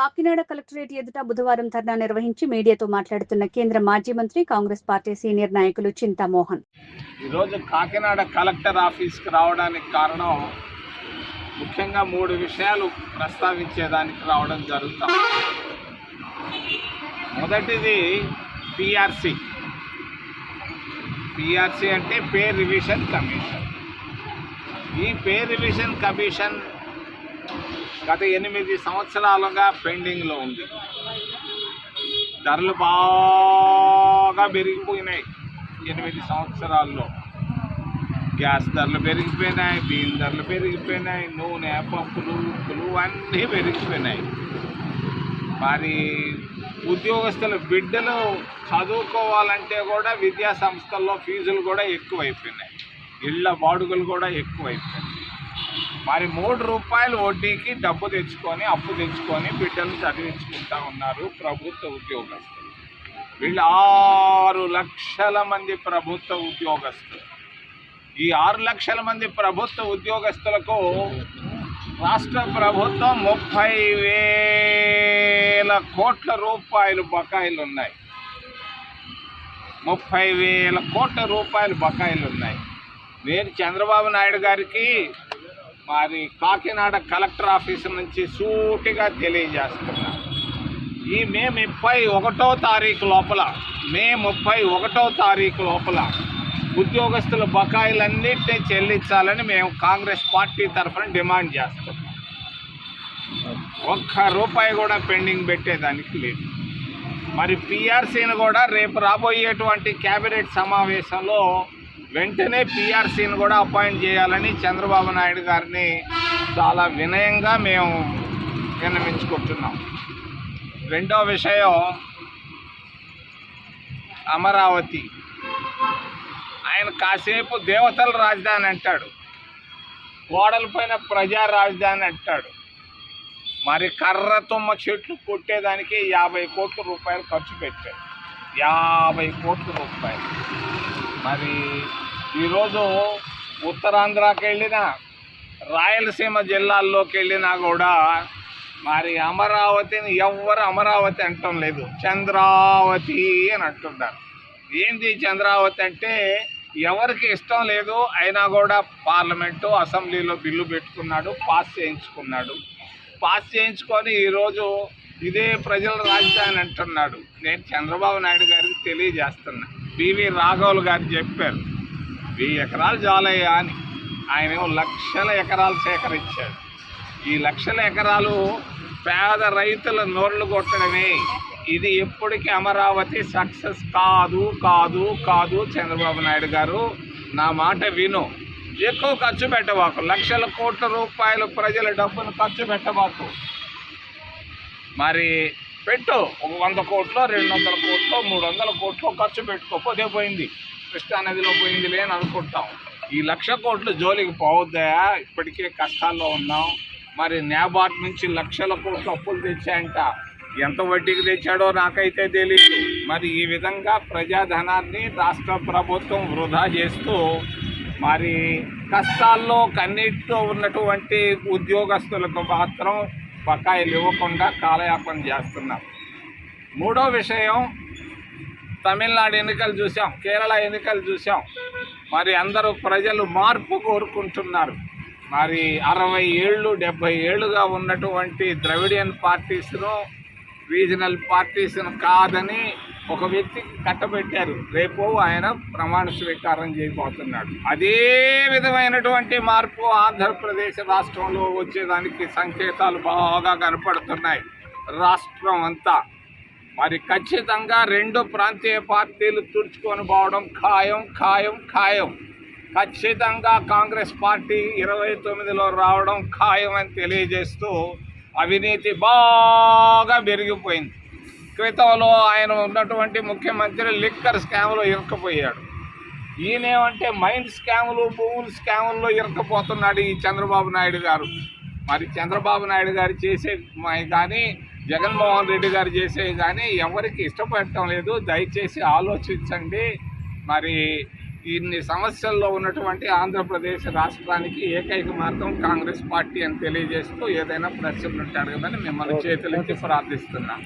Kakinada collectorate ఎదుట బుధవారం ధర్నా నిర్వహించి మీడియాతో మాట్లాడుతున్న కేంద్ర మాజీ మంత్రి కాంగ్రెస్ పార్టీ సీనియర్ నాయకులు చింతామోహన్. ఈరోజు కాకినాడ కలెక్టర్ ఆఫీస్కి రావడానికి కారణం ముఖ్యంగా 3 విషయాలు ప్రస్తావించేదానికి రావడం జరుగుతుంది. మొదటిది పిఆర్సి అంటే పే రివిజన్ కమిషన్. ఈ పే రివిజన్ కమిషన్ గత 8 సంవత్సరాలుగా పెండింగ్లో ఉంది. ధరలు బాగా పెరిగిపోయినాయి. 8 సంవత్సరాల్లో గ్యాస్ ధరలు పెరిగిపోయినాయి, బియ్యం ధరలు పెరిగిపోయినాయి, నూనె, పప్పులు, ఉప్పులు అన్నీ పెరిగిపోయినాయి. మరి ఉద్యోగస్తుల బిడ్డలు చదువుకోవాలంటే కూడా విద్యా సంస్థల్లో ఫీజులు కూడా ఎక్కువైపోయినాయి, ఇళ్ల బాడుగలు కూడా ఎక్కువైపోయినాయి. మరి 3 రూపాయలు వడ్డీకి డబ్బు తెచ్చుకొని అప్పు తెచ్చుకొని బిడ్డలు చదివించుకుంటా ఉన్నారు ప్రభుత్వ ఉద్యోగస్తులు. వీళ్ళు 6 లక్షల మంది ప్రభుత్వ ఉద్యోగస్తులు. ఈ 6 లక్షల మంది ప్రభుత్వ ఉద్యోగస్తులకు రాష్ట్ర ప్రభుత్వం 30,000 కోట్ల రూపాయలు బకాయిలు ఉన్నాయి. 30,000 కోట్ల రూపాయలు బకాయిలు ఉన్నాయి. నేను చంద్రబాబు నాయుడు గారికి మరి కాకినాడ కలెక్టర్ ఆఫీసు నుంచి సూటిగా తెలియజేస్తున్నా, ఈ మే 31వ తారీఖు లోపల ఉద్యోగస్తుల బకాయిలన్నింటినీ చెల్లించాలని మేము కాంగ్రెస్ పార్టీ తరఫున డిమాండ్ చేస్తున్నాం. 1 రూపాయి కూడా పెండింగ్ పెట్టేదానికి లేదు. మరి పిఆర్సీని కూడా రేపు రాబోయేటువంటి కేబినెట్ సమావేశంలో వెంటనే పిఆర్సీని కూడా అపాయింట్ చేయాలని చంద్రబాబు నాయుడు గారిని చాలా వినయంగా మేము విన్నవించుకుంటున్నాం. రెండో విషయం అమరావతి. ఆయన కాసేపు దేవతల రాజధాని అంటాడు, గోడలపైన ప్రజా రాజధాని అంటాడు. మరి కర్ర తుమ్మ చెట్లు కొట్టేదానికి 50 కోట్ల రూపాయలు ఖర్చు పెట్టాడు. 50 కోట్ల రూపాయలు. మరి ఈరోజు ఉత్తరాంధ్రకి వెళ్ళినా, రాయలసీమ జిల్లాల్లోకి వెళ్ళినా కూడా మరి అమరావతిని ఎవ్వరు అమరావతి అంటం లేదు, చంద్రావతి అని అంటున్నారు. ఏంది చంద్రావతి అంటే ఎవరికి ఇష్టం లేదు, అయినా కూడా పార్లమెంటు అసెంబ్లీలో బిల్లు పెట్టుకున్నాడు, పాస్ చేయించుకొని ఈరోజు ఇదే ప్రజల రాజధాని అంటున్నాడు. నేను చంద్రబాబు నాయుడు గారికి తెలియజేస్తున్నా, బివి రాఘవులు గారు చెప్పారు 1000 ఎకరాలు చాలయ్యా అని. ఆయన లక్షల ఎకరాలు సేకరించాడు. ఈ లక్షల ఎకరాలు పేద రైతుల నోర్లు కొట్టడమే. ఇది ఎప్పటికీ అమరావతి సక్సెస్ కాదు. చంద్రబాబు నాయుడు గారు నా మాట విను. ఎక్కువ ఖర్చు పెట్టబాకు, లక్షల కోట్ల రూపాయలు ప్రజల డబ్బును ఖర్చు పెట్టబాకు. మరి పెట్టు, ఒక 100 కోట్లు, 200 కోట్లు, 300 కోట్లు ఖర్చు పెట్టుకోపోతే పోయింది, కృష్ణానదిలో పోయింది లేని అనుకుంటాం. ఈ 1,00,000 కోట్లు జోలికి పోవద్దా? ఇప్పటికే కష్టాల్లో ఉన్నాం. మరి నాబార్డ్ నుంచి లక్షల కోట్లు అప్పులు తెచ్చాయంట. ఎంత వడ్డీకి తెచ్చాడో నాకైతే తెలియదు. మరి ఈ విధంగా ప్రజాధనాన్ని రాష్ట్ర ప్రభుత్వం వృధా చేస్తూ మరి కష్టాల్లో కన్నీటితో ఉన్నటువంటి ఉద్యోగస్తులకు మాత్రం బకాయిలు ఇవ్వకుండా కాలయాపన చేస్తున్నారు. మూడో విషయం, తమిళనాడు ఎన్నికలు చూసాం, కేరళ ఎన్నికలు చూసాం. మరి అందరూ ప్రజలు మార్పు కోరుకుంటున్నారు. మరి 60 ఏళ్ళు 70 ఏళ్ళుగా ఉన్నటువంటి ద్రవిడియన్ పార్టీస్ను, రీజనల్ పార్టీస్ను కాదని ఒక వ్యక్తికి కట్టబెట్టారు. రేపు ఆయన ప్రమాణ స్వీకారం చేయబోతున్నాడు. అదే విధమైనటువంటి మార్పు ఆంధ్రప్రదేశ్ రాష్ట్రంలో వచ్చేదానికి సంకేతాలు బాగా కనపడుతున్నాయి రాష్ట్రం అంతా. మరి ఖచ్చితంగా 2 ప్రాంతీయ పార్టీలు తుడుచుకొని పోవడం ఖాయం. ఖచ్చితంగా కాంగ్రెస్ పార్టీ 29లో రావడం ఖాయం అని తెలియజేస్తూ, అవినీతి బాగా పెరిగిపోయింది. క్రితంలో ఆయన ఉన్నటువంటి ముఖ్యమంత్రి లిక్కర్ స్కామ్లో ఇరుక్కుపోయాడు. ఈయనేమంటే మైండ్ స్కాములు, భూముల స్కాముల్లో ఇరుక్కుపోతున్నాడు ఈ చంద్రబాబు నాయుడు గారు. మరి చంద్రబాబు నాయుడు గారు చేసే కానీ, జగన్మోహన్ రెడ్డి గారు చేసేవి కానీ ఎవరికి ఇష్టపడటం లేదు. దయచేసి ఆలోచించండి. మరి ఇన్ని సమస్యల్లో ఉన్నటువంటి ఆంధ్రప్రదేశ్ రాష్ట్రానికి ఏకైక మార్గం కాంగ్రెస్ పార్టీ అని తెలియజేస్తూ ఏదైనా ప్రశ్నలు ఉంటే అడగదని మిమ్మల్ని చేతులెత్తి ప్రార్థిస్తున్నాను.